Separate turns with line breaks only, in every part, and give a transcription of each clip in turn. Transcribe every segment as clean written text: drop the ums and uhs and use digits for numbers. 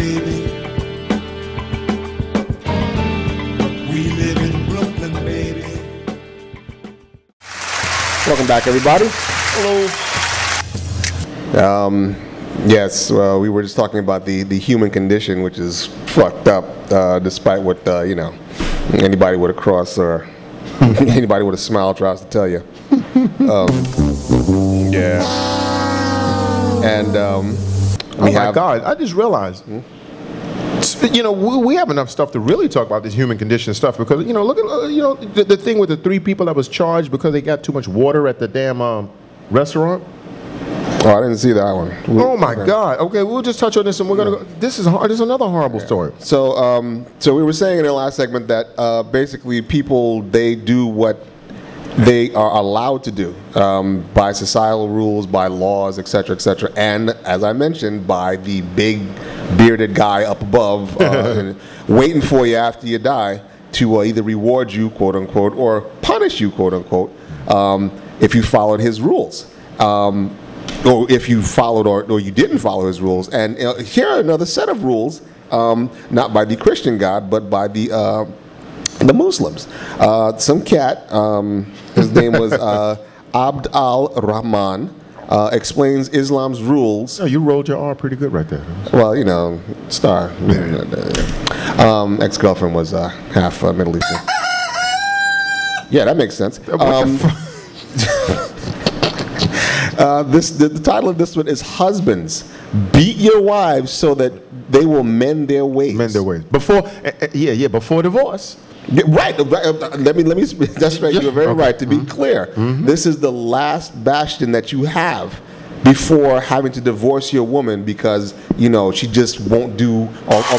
baby. We live in Brooklyn, baby.
Welcome back, everybody.
Hello.
Yes, we were just talking about the human condition, which is fucked up, despite what, you know, anybody with a cross or anybody with a smile tries to tell you. Yeah. And we
my God, I just realized, you know, we have enough stuff to really talk about this human condition stuff because, you know, look at, you know, the thing with the 3 people that was charged because they got too much water at the damn restaurant.
Oh, I didn't see that one.
Oh my God. Okay, we'll just touch on this and we're gonna go. This is another horrible story.
So, so we were saying in the last segment that basically people, they do what they are allowed to do by societal rules, by laws, etc., etc., and as I mentioned, by the big bearded guy up above waiting for you after you die to either reward you, quote unquote, or punish you, quote unquote, if you followed his rules. Or if you followed or you didn't follow his rules. And here are another set of rules, not by the Christian God, but by the Muslims. Some cat, his name was Abd al-Rahman, explains Islam's rules.
Oh, you rolled your R pretty good right there.
Well, you know, star. Ex-girlfriend was half Middle Eastern. Yeah, that makes sense. The title of this one is Husbands, Beat Your Wives so that they will mend their ways.
Mend their ways. Before, before divorce.
Yeah, right. Let me, that's right. You're very right. To be clear, this is the last bastion that you have before having to divorce your woman because, you know, she just won't do or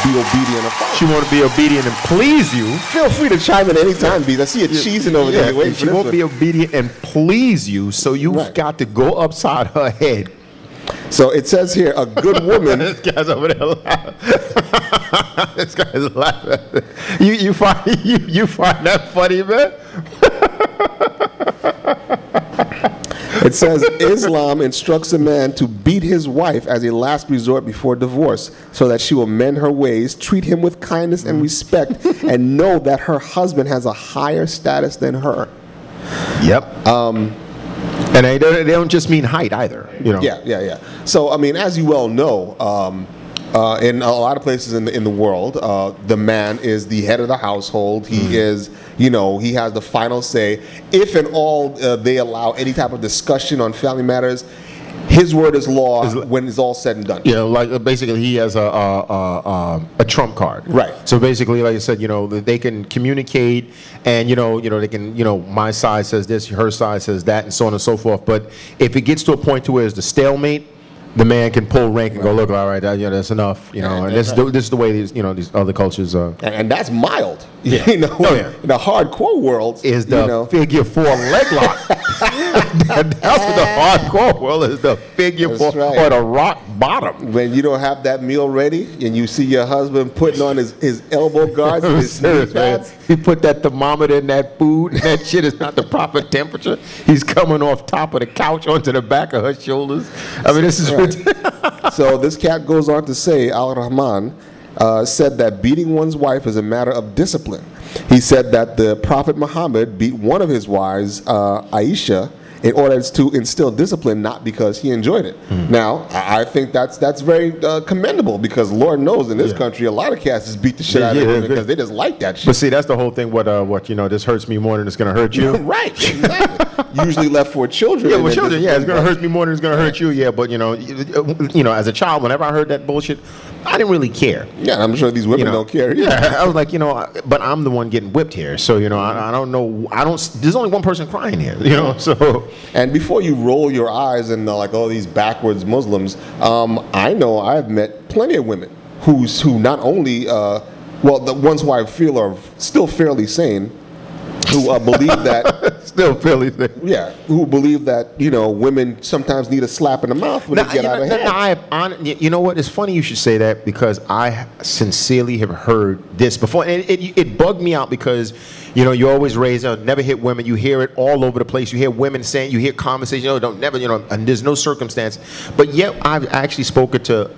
be obedient.
She won't be obedient and please you.
Feel free to chime in anytime, Bees. I see you cheesing over there.
She won't be obedient and please you, so you've got to go upside her head.
So it says here, a good woman.
This guy's over there laughing. This guy's laughing. You find that funny, man?
It says Islam instructs a man to beat his wife as a last resort before divorce so that she will mend her ways, treat him with kindness and respect, and know that her husband has a higher status than her.
Yep. And they don't just mean height either, you know.
Yeah. So, I mean, as you well know, in a lot of places in the world, the man is the head of the household. He is, you know, he has the final say. If and all they allow any type of discussion on family matters, his word is law when it's all said and done.
Yeah, like basically he has a trump card.
Right.
So basically, like I said, you know, they can communicate, and you know, they can, you know, my side says this, her side says that, and so on and so forth. But if it gets to a point to where it's the stalemate, the man can pull rank and go, look, all right, you know, that's enough, you know. And this is the way these, you know, these other cultures are.
And that's mild.
Yeah.
You know, in the hardcore world
is the figure 4 leg lock. That's what the hardcore world is, the figure 4 or the rock bottom.
When you don't have that meal ready and you see your husband putting on his elbow guards and his knee pads.
He put that thermometer in that food and that shit is not the proper temperature. He's coming off top of the couch onto the back of her shoulders. I mean, this is
right. So this cat goes on to say, al-Rahman said that beating one's wife is a matter of discipline. He said that the Prophet Muhammad beat one of his wives, Aisha, in order to instill discipline, not because he enjoyed it. Now, I think that's very commendable because Lord knows in this country, a lot of cats just beat the shit out of women because they just like that shit.
But see, that's the whole thing. What you know, this hurts me more than it's going to hurt you.
Right, exactly. Usually left for children.
Yeah, with children, it's going to hurt me more than it's going to hurt you. Yeah, but you know, as a child, whenever I heard that bullshit, I didn't really care.
Yeah, I'm sure these women don't care either.
Yeah, I was like, you know, but I'm the one getting whipped here, so you know, I don't know. There's only one person crying here, you know. So,
and before you roll your eyes and like all these backwards Muslims, I know I've met plenty of women who not only, well, the ones who I feel are still fairly sane, who believe that
still fairly sane.
Yeah, who believe that, you know, women sometimes need a slap in the mouth when they get out of hand.
You know what? It's funny you should say that because I sincerely have heard this before, and it bugged me out because, you know, you always raise, never hit women. You hear it all over the place. You hear women saying, you hear conversations, don't never, you know, and there's no circumstance. But yet I've actually spoken to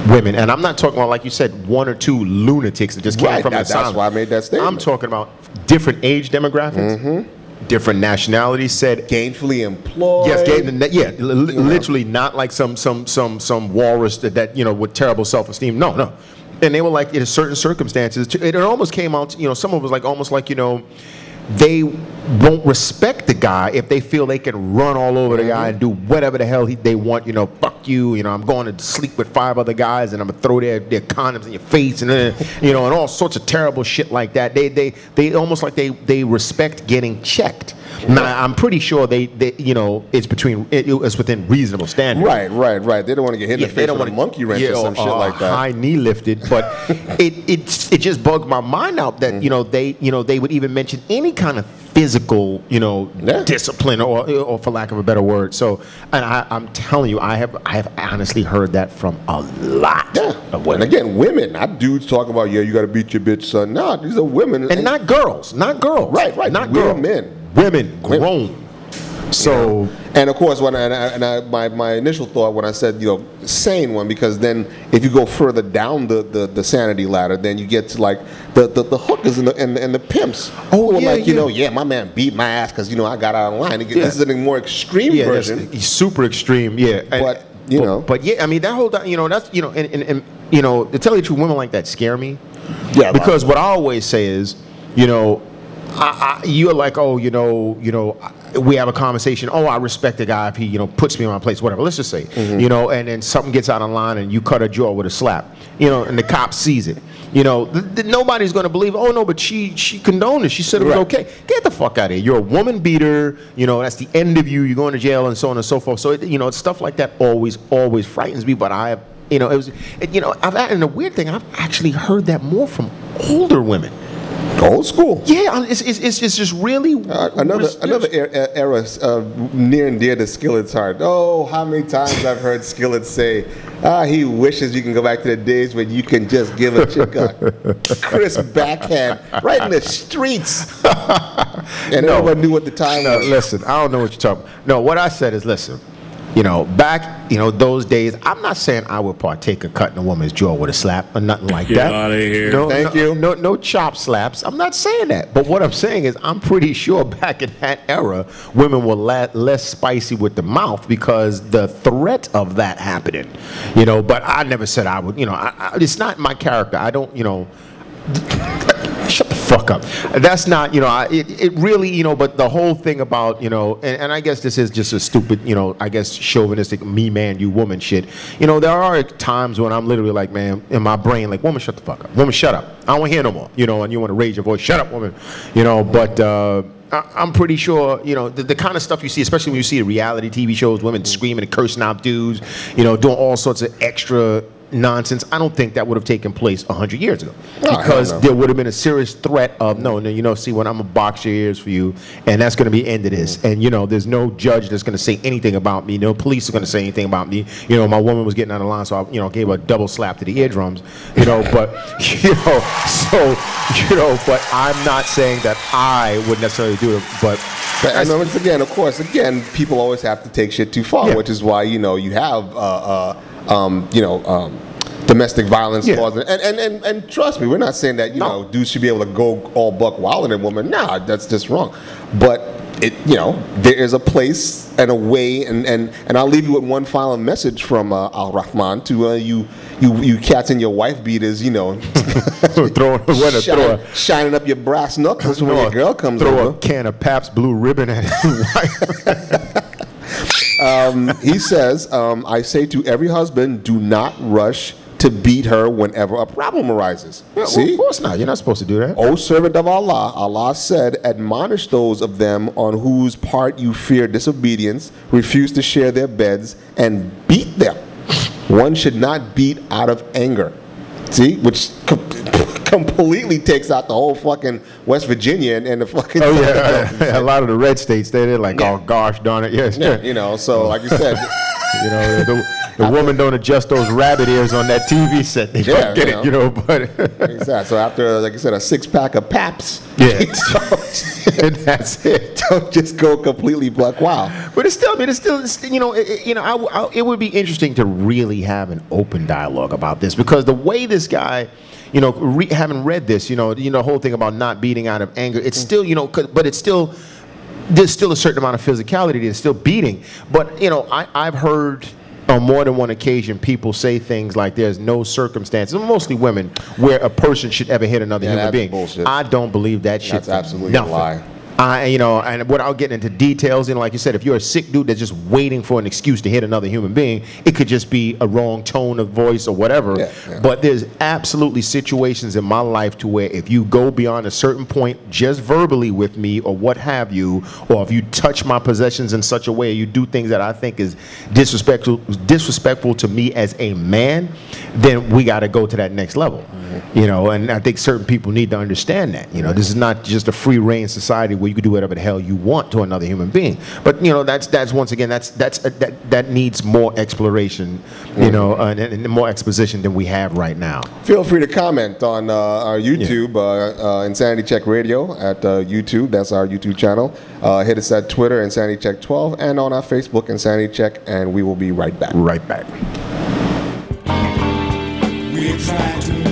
women, and I'm not talking about, like you said, one or two lunatics that just came from the asylum.
That's why I made that statement.
I'm talking about different age demographics, different nationalities. Said
gainfully employed.
Yes, literally not like some walrus that with terrible self-esteem. No. And they were like, in certain circumstances, it almost came out. Some of it was like almost like they won't respect the guy if they feel they can run all over the guy and do whatever the hell they want. Fuck you. I'm going to sleep with 5 other guys and I'm gonna throw their condoms in your face and and all sorts of terrible shit like that. They almost like they respect getting checked. Now I'm pretty sure it's within reasonable standards.
Right. They don't want to get hit in the face with a monkey wrench or some shit like that.
High knee lifted, but it just bugged my mind out that they would even mention any kind of physical discipline or for lack of a better word. So, and I'm telling you, I have honestly heard that from a lot of women.
And again, women, not dudes talking about you got to beat your bitch son. No, these are women
and not girls.
Right.
Not
women
grown. So,
and of course, my initial thought when I said sane one, because then if you go further down the sanity ladder, then you get to like the hookers and the pimps. My man beat my ass because I got out of line. This is a more extreme version.
Super extreme,
But
I mean that whole that's and to tell you the truth, women like that scare me.
Yeah,
because what I always say is you're like, we have a conversation. Oh, I respect the guy if he, puts me in my place, whatever. Let's just say, and then something gets out of line and you cut her jaw with a slap, and the cop sees it. Nobody's going to believe, oh, no, but she condoned it. She said it was okay. Get the fuck out of here. You're a woman beater. That's the end of you. You're going to jail and so on and so forth. So, stuff like that always frightens me. But I've and the weird thing, I've actually heard that more from older women.
Old school.
Yeah, it's just really
another era near and dear to Skillet's heart. Oh, how many times I've heard Skillet say, he wishes you can go back to the days when you can just give a chick a crisp backhand right in the streets. And everyone knew what the time was.
Listen, I don't know what you're talking about. No, what I said is, listen, back, those days, I'm not saying I would partake of cutting a woman's jaw with a slap or nothing like that.
Get out of here.
Thank you.
No chop slaps. I'm not saying that. But what I'm saying is I'm pretty sure back in that era, women were less spicy with the mouth because the threat of that happening. But I never said I would, it's not my character. I don't, shut the fuck up. That's not, it really, but the whole thing about, and I guess this is just a stupid, I guess chauvinistic me man, you woman shit. There are times when I'm literally like, man, in my brain, like, woman, shut the fuck up. Woman, shut up. I don't want to hear no more, and you want to raise your voice. Shut up, woman. But I'm pretty sure, the kind of stuff you see, especially when you see the reality TV shows, women screaming and cursing out dudes, doing all sorts of extra nonsense. I don't think that would have taken place 100 years ago because there would have been a serious threat of see when I'm gonna box your ears for you, and that's going to be the end of this. And there's no judge that's going to say anything about me. No police are going to say anything about me. My woman was getting out of line, so I gave her a double slap to the eardrums. But but I'm not saying that I would necessarily do it. But
again, people always have to take shit too far, which is why you have domestic violence laws, and trust me, we're not saying that dudes should be able to go all buck wild in a woman. Nah, that's just wrong. But there is a place and a way, and I'll leave you with one final message from al-Rahman to you cats and your wife beaters, shining up your brass knuckles when your girl comes over.
Throw a can of Pabst Blue Ribbon at his
he says, I say to every husband, do not rush to beat her whenever a problem arises.
Yeah,
See?
Well, of course not. You're not supposed to do that.
O servant of Allah, Allah said, admonish those of them on whose part you fear disobedience, refuse to share their beds, and beat them. One should not beat out of anger. See? Which completely takes out the whole fucking West Virginia and the fucking...
Oh, yeah. A lot of the red states, they're like, oh, gosh, darn it. Yes.
Yeah, so like you said...
the woman don't adjust those rabbit ears on that TV set, they don't get it, you know. But
exactly. So after, like I said, a 6-pack of Paps,
and that's it.
Don't just go completely buck wild.
But it's still, I mean, it's still, it would be interesting to really have an open dialogue about this, because the way this guy, you know, having read this, you know, the whole thing about not beating out of anger, it's still, you know, but it's still, there's still a certain amount of physicality. There's still beating. But, you know, I've heard on more than one occasion people say things like there's no circumstances, mostly women, where a person should ever hit another human being.
Bullshit.
I don't believe that shit.
That's absolutely a lie.
You know, and without getting into details, you know, like you said, if you're a sick dude that's just waiting for an excuse to hit another human being, it could just be a wrong tone of voice or whatever. But there's absolutely situations in my life to where if you go beyond a certain point just verbally with me or what have you, or if you touch my possessions in such a way, you do things that I think is disrespectful to me as a man, then we got to go to that next level. You know, and I think certain people need to understand that. You know, this is not just a free reign society where you can do whatever the hell you want to another human being. But you know, that's once again, that needs more exploration, you know, and more exposition than we have right now.
Feel free to comment on our YouTube, Insanity Check Radio at YouTube. That's our YouTube channel. Hit us at Twitter, Insanity Check 12, and on our Facebook, Insanity Check. And we will be right back.
Right back.
We're trying to